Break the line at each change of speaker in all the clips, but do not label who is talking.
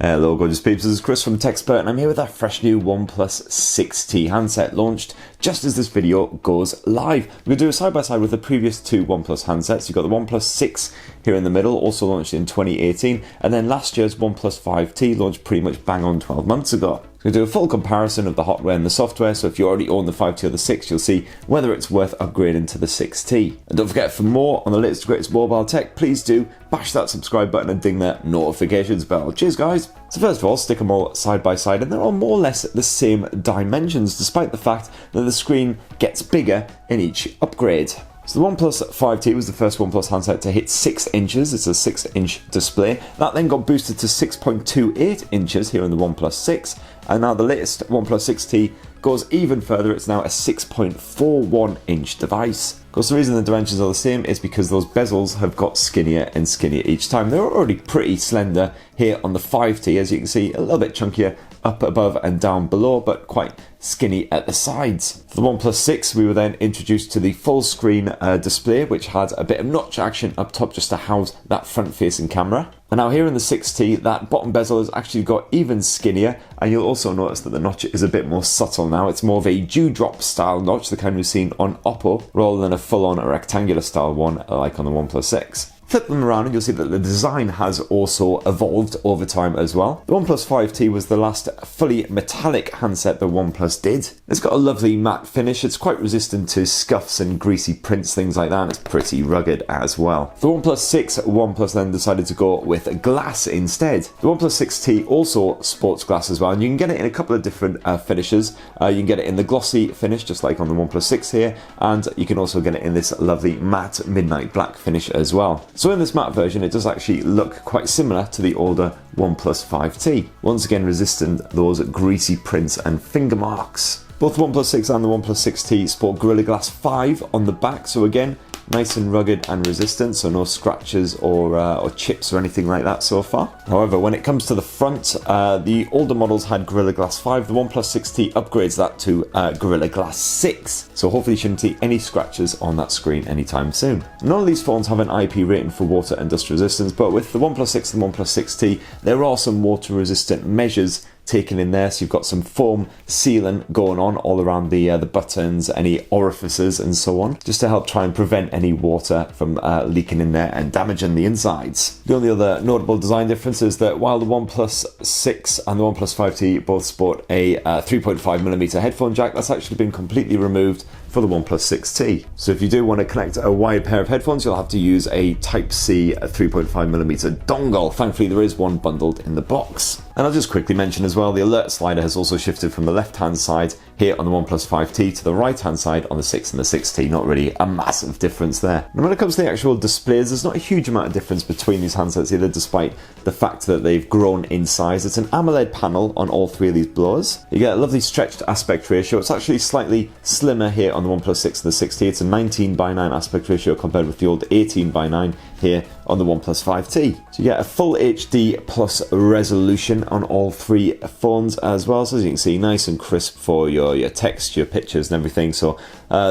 Hello gorgeous peeps, this is Chris from TechSpert and I'm here with a fresh new OnePlus 6T handset launched just as this video goes live. We're going to do a side-by-side with the previous two OnePlus handsets. You've got the OnePlus 6 here in the middle, also launched in 2018, and then last year's OnePlus 5T launched pretty much bang on 12 months ago. We're going to do a full comparison of the hardware and the software, so if you already own the 5T or the 6, you'll see whether it's worth upgrading to the 6T. And don't forget, for more on the latest greatest mobile tech, please do bash that subscribe button and ding that notifications bell. Cheers guys! So first of all, stick them all side by side and they're all more or less the same dimensions, despite the fact that the screen gets bigger in each upgrade. So the OnePlus 5T was the first OnePlus handset to hit 6 inches. It's a 6-inch display. That then got boosted to 6.28 inches here in the OnePlus 6. And now the latest OnePlus 6T goes even further. It's now a 6.41 inch device. Of course, the reason the dimensions are the same is because those bezels have got skinnier and skinnier each time. They were already pretty slender here on the 5T, as you can see, a little bit chunkier up above and down below, but quite skinny at the sides. For the OnePlus 6, we were then introduced to the full screen display, which had a bit of notch action up top just to house that front-facing camera. And now here in the 6T, that bottom bezel has actually got even skinnier, and you'll also notice that the notch is a bit more subtle now. It's more of a dewdrop style notch, the kind we've seen on Oppo, rather than a full-on rectangular style one like on the OnePlus 6. Flip them around and you'll see that the design has also evolved over time as well. The OnePlus 5T was the last fully metallic handset that OnePlus did. It's got a lovely matte finish, it's quite resistant to scuffs and greasy prints, things like that, and it's pretty rugged as well. The OnePlus 6, OnePlus then decided to go with glass instead. The OnePlus 6T also sports glass as well, and you can get it in a couple of different finishes. You can get it in the glossy finish, just like on the OnePlus 6 here, and you can also get it in this lovely matte midnight black finish as well. So in this matte version, it does actually look quite similar to the older OnePlus 5T. Once again, resistant those greasy prints and finger marks. Both the OnePlus 6 and the OnePlus 6T sport Gorilla Glass 5 on the back, so again, nice and rugged and resistant, so no scratches or chips or anything like that so far. However, when it comes to the front, the older models had Gorilla Glass 5. The OnePlus 6T upgrades that to Gorilla Glass 6, so hopefully you shouldn't see any scratches on that screen anytime soon. None of these phones have an IP rating for water and dust resistance, but with the OnePlus 6 and OnePlus 6T, there are some water resistant measures taken in there, so you've got some foam sealant going on all around the buttons, any orifices and so on, just to help try and prevent any water from leaking in there and damaging the insides. The only other notable design difference is that while the OnePlus 6 and the OnePlus 5T both sport a 3.5mm headphone jack, that's actually been completely removed for the OnePlus 6T. So if you do want to connect a wired pair of headphones, you'll have to use a Type-C 3.5mm dongle. Thankfully, there is one bundled in the box. And I'll just quickly mention as well, the alert slider has also shifted from the left-hand side here on the OnePlus 5T to the right-hand side on the 6 and the 6T. Not really a massive difference there. And when it comes to the actual displays, there's not a huge amount of difference between these handsets either, despite the fact that they've grown in size. It's an AMOLED panel on all three of these blowers. You get a lovely stretched aspect ratio. It's actually slightly slimmer here on the OnePlus 6 and the 6T. It's a 19:9 aspect ratio compared with the old 18:9 here on the OnePlus 5T. So you get a full HD plus resolution on all three phones as well. So as you can see, nice and crisp for your text, your pictures and everything. So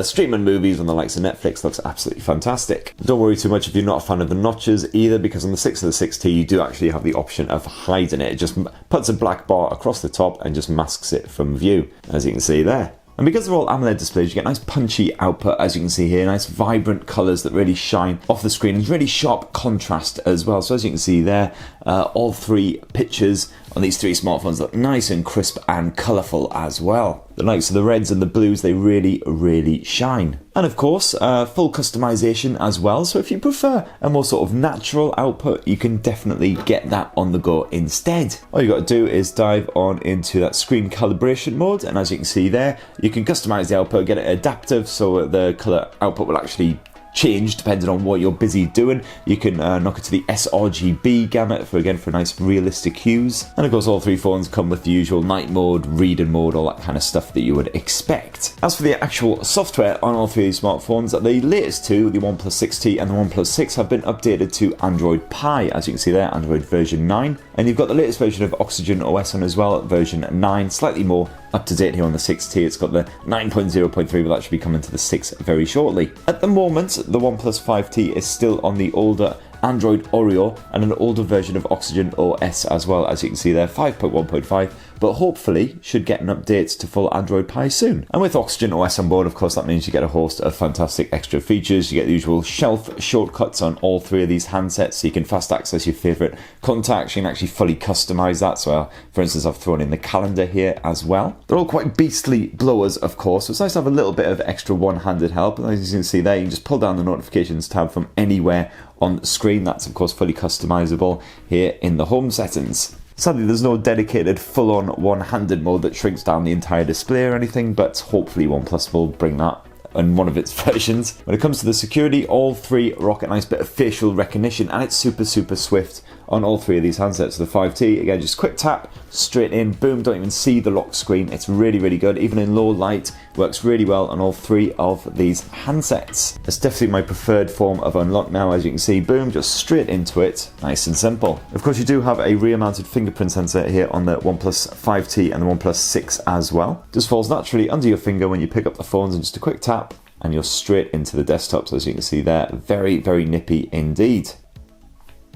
streaming movies on the likes of Netflix looks absolutely fantastic. Don't worry too much if you're not a fan of the notches either, because on the 6 and the 6T you do actually have the option of hiding it. It just puts a black bar across the top and just masks it from view, as you can see there. And because they're all AMOLED displays, you get nice punchy output, as you can see here, nice vibrant colours that really shine off the screen, and really sharp contrast as well. So as you can see there, all three pictures on these three smartphones look nice and crisp and colourful as well. The likes of the reds and the blues, they really shine. And of course, full customization as well. So if you prefer a more sort of natural output, you can definitely get that on the go instead. All you got to do is dive on into that screen calibration mode, and as you can see there, you can customize the output, get it adaptive, so the color output will actually change depending on what you're busy doing. You can knock it to the sRGB gamut for nice realistic hues. And of course, all three phones come with the usual night mode, reading mode, all that kind of stuff that you would expect. As for the actual software on all three smartphones, the latest two, the OnePlus 6T and the OnePlus 6, have been updated to Android Pie, as you can see there, Android version 9. And you've got the latest version of Oxygen OS on as well, version 9, slightly more up to date here on the 6T. It's got the 9.0.3, but that should be coming to the 6 very shortly. At the moment, the OnePlus 5T is still on the older Android Oreo, and an older version of Oxygen OS as well, as you can see there, 5.1.5, but hopefully should get an update to full Android Pie soon. And with Oxygen OS on board, of course, that means you get a host of fantastic extra features. You get the usual shelf shortcuts on all three of these handsets, so you can fast access your favorite contacts. You can actually fully customize that. So, for instance, I've thrown in the calendar here as well. They're all quite beastly blowers, of course, so it's nice to have a little bit of extra one-handed help. And as you can see there, you can just pull down the notifications tab from anywhere on the screen. That's, of course, fully customizable here in the home settings. Sadly, there's no dedicated full-on one-handed mode that shrinks down the entire display or anything, but hopefully OnePlus will bring that in one of its versions. When it comes to the security, all three rock a nice bit of facial recognition, and it's super swift on all three of these handsets. The 5T, again, just quick tap, straight in, boom, don't even see the lock screen. It's really good. Even in low light, works really well on all three of these handsets. It's definitely my preferred form of unlock now. As you can see, boom, just straight into it, nice and simple. Of course, you do have a rear-mounted fingerprint sensor here on the OnePlus 5T and the OnePlus 6 as well. Just falls naturally under your finger when you pick up the phones, and just a quick tap, and you're straight into the desktops, as you can see there. Very nippy indeed.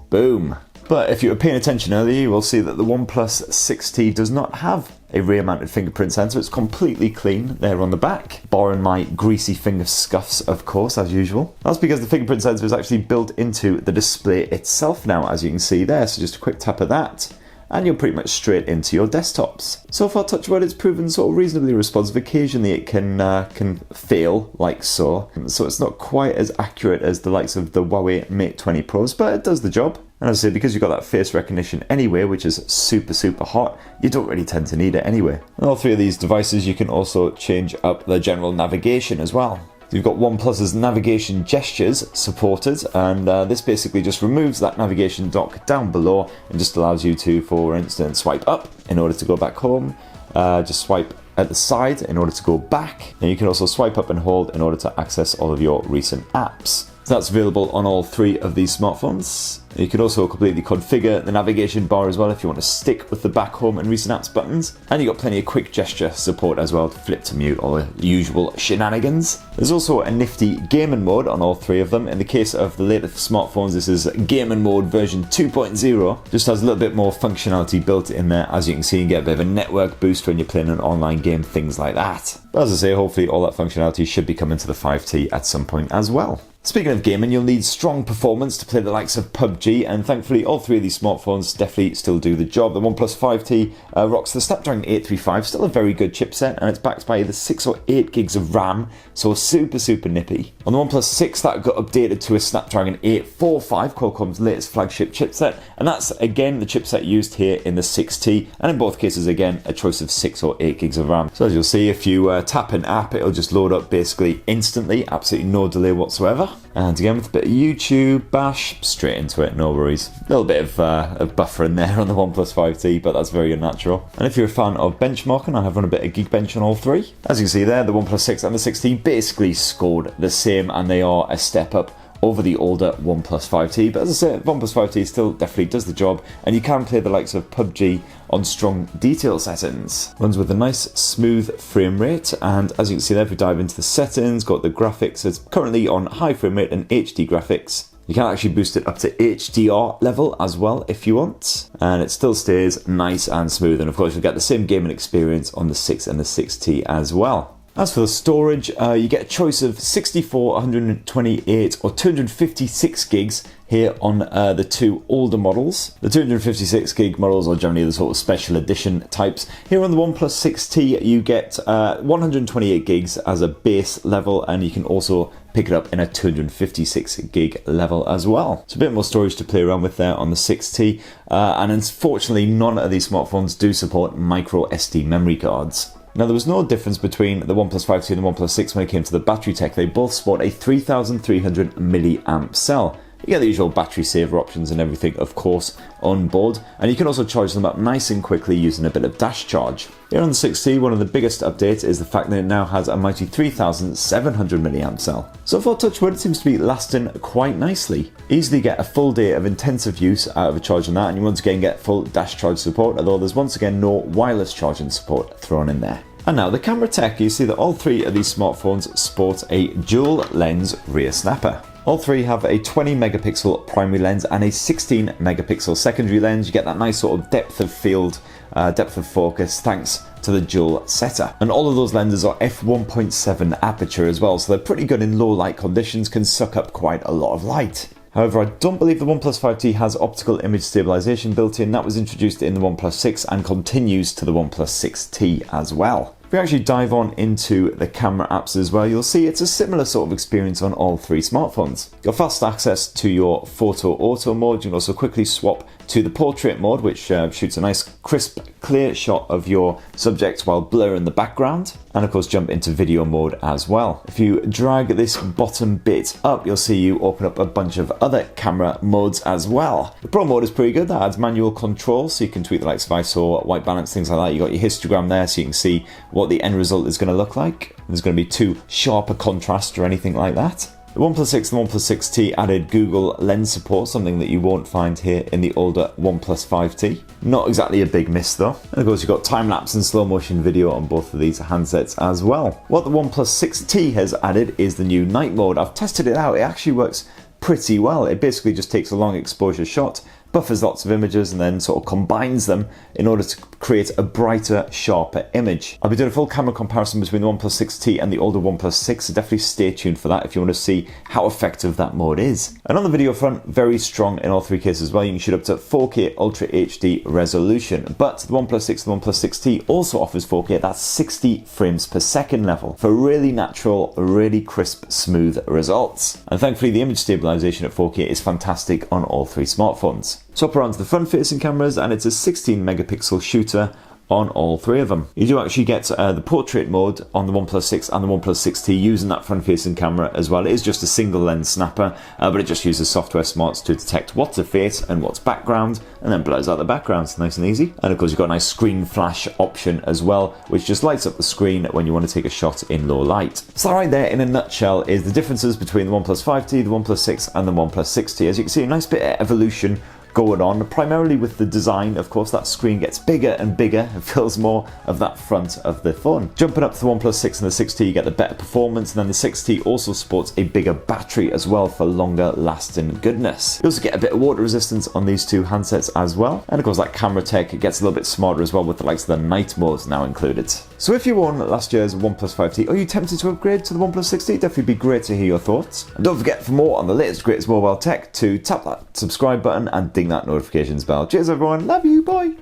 Boom. But if you were paying attention earlier, you will see that the OnePlus 6T does not have a rear-mounted fingerprint sensor. It's completely clean there on the back, barring my greasy finger scuffs, of course, as usual. That's because the fingerprint sensor is actually built into the display itself now, as you can see there. So just a quick tap of that, and you're pretty much straight into your desktops. So far, touch wood, it's proven sort of reasonably responsive. Occasionally it can fail like so it's not quite as accurate as the likes of the Huawei Mate 20 Pros, but it does the job. And as I say, because you've got that face recognition anyway, which is super hot, you don't really tend to need it anyway. On all three of these devices, you can also change up the general navigation as well. You've got OnePlus's navigation gestures supported, and this basically just removes that navigation dock down below and just allows you to, for instance, swipe up in order to go back home, just swipe at the side in order to go back, and you can also swipe up and hold in order to access all of your recent apps. So that's available on all three of these smartphones. You can also completely configure the navigation bar as well if you want to stick with the back home and recent apps buttons. And you've got plenty of quick gesture support as well to flip to mute, all the usual shenanigans. There's also a nifty gaming mode on all three of them. In the case of the latest smartphones, this is gaming mode version 2.0. Just has a little bit more functionality built in there. As you can see, you get a bit of a network boost when you're playing an online game, things like that. But as I say, hopefully all that functionality should be coming to the 5T at some point as well. Speaking of gaming, you'll need strong performance to play the likes of PUBG, and thankfully all three of these smartphones definitely still do the job. The OnePlus 5T rocks the Snapdragon 835, still a very good chipset, and it's backed by either 6 or 8 gigs of RAM, so super nippy. On the OnePlus 6, that got updated to a Snapdragon 845, Qualcomm's latest flagship chipset, and that's again the chipset used here in the 6T, and in both cases again a choice of 6 or 8 gigs of RAM. So as you'll see, if you tap an app, it'll just load up basically instantly, absolutely no delay whatsoever. And again, with a bit of YouTube, bash, straight into it, no worries. A little bit of buffer in there on the OnePlus 5T, but that's very unnatural. And if you're a fan of benchmarking, I have run a bit of Geekbench on all three. As you can see there, the OnePlus 6 and the 6T basically scored the same, and they are a step up over the older OnePlus 5T. But as I say, OnePlus 5T still definitely does the job, and you can play the likes of PUBG on strong detail settings. Runs with a nice smooth frame rate, and as you can see there, if we dive into the settings, got the graphics, it's currently on high frame rate and HD graphics. You can actually boost it up to HDR level as well if you want, and it still stays nice and smooth. And of course, you'll get the same gaming experience on the 6 and the 6T as well. As for the storage, you get a choice of 64, 128 or 256 gigs here on the two older models. The 256 gig models are generally the sort of special edition types. Here on the OnePlus 6T, you get 128 gigs as a base level, and you can also pick it up in a 256 gig level as well. So a bit more storage to play around with there on the 6T, and unfortunately none of these smartphones do support micro SD memory cards. Now, there was no difference between the OnePlus 5T and the OnePlus 6 when it came to the battery tech. They both sport a 3300 milliamp cell. You get the usual battery saver options and everything, of course, on board, and you can also charge them up nice and quickly using a bit of dash charge. Here on the 6T, one of the biggest updates is the fact that it now has a mighty 3700 milliamp cell. So far, touch wood, it seems to be lasting quite nicely. Easily get a full day of intensive use out of a charge on that, and you once again get full dash charge support, although there's once again no wireless charging support thrown in there. And now the camera tech. You see that all three of these smartphones sport a dual lens rear snapper.
All three have a 20 megapixel primary lens and a 16 megapixel secondary lens. You get that nice sort of depth of field, depth of focus thanks to the dual setter. And all of those lenses are f1.7 aperture as well, so they're pretty good in low light conditions, can suck up quite a lot of light. However, I don't believe the OnePlus 5T has optical image stabilization built in. That was introduced in the OnePlus 6 and continues to the OnePlus 6T as well. If we actually dive on into the camera apps as well, you'll see it's a similar sort of experience on all three smartphones. You've got fast access to your photo auto mode. You can also quickly swap to the portrait mode, which shoots a nice crisp, clear shot of your subject while blurring the background. And of course jump into video mode as well. If you drag this bottom bit up, you'll see you open up a bunch of other camera modes as well. The Pro mode is pretty good. That adds manual control, so you can tweak the likes of ISO, white balance, things like that. You got your histogram there, so you can see what the end result is going to look like. There's going to be too sharp a contrast or anything like that. The OnePlus 6 and the OnePlus 6T added Google Lens support, something that you won't find here in the older OnePlus 5T. Not exactly a big miss though. And of course you've got time-lapse and slow motion video on both of these handsets as well. What the OnePlus 6T has added is the new night mode. I've tested it out, it actually works pretty well. It basically just takes a long exposure shot, buffers lots of images and then sort of combines them in order to create a brighter, sharper image. I'll be doing a full camera comparison between the OnePlus 6T and the older OnePlus 6, so definitely stay tuned for that if you want to see how effective that mode is. And on the video front, very strong in all three cases as well. You can shoot up to 4K Ultra HD resolution, but the OnePlus 6 and the OnePlus 6T also offers 4K, that's 60 frames per second level, for really natural, really crisp, smooth results. And thankfully the image stabilization at 4K is fantastic on all three smartphones. Swap around to the front-facing cameras, and it's a 16 megapixel shooter on all three of them. You do actually get the portrait mode on the OnePlus 6 and the OnePlus 6T using that front-facing camera as well. It is just a single lens snapper, but it just uses software smarts to detect what's a face and what's background, and then blurs out the background. It's nice and easy. And of course you've got a nice screen flash option as well, which just lights up the screen when you want to take a shot in low light. So that right there in a nutshell is the differences between the OnePlus 5T, the OnePlus 6 and the OnePlus 6T. As you can see, a nice bit of evolution going on, primarily with the design. Of course that screen gets bigger and bigger, it fills more of that front of the phone. Jumping up to the OnePlus 6 and the 6T, you get the better performance, and then the 6T also supports a bigger battery as well for longer lasting goodness. You also get a bit of water resistance on these two handsets as well, and of course that camera tech gets a little bit smarter as well with the likes of the night modes now included. So if you own last year's OnePlus 5T, are you tempted to upgrade to the OnePlus 6T? Definitely be great to hear your thoughts. And don't forget, for more on the latest greatest mobile tech, to tap that subscribe button and ding that notifications bell. Cheers everyone, love you, bye!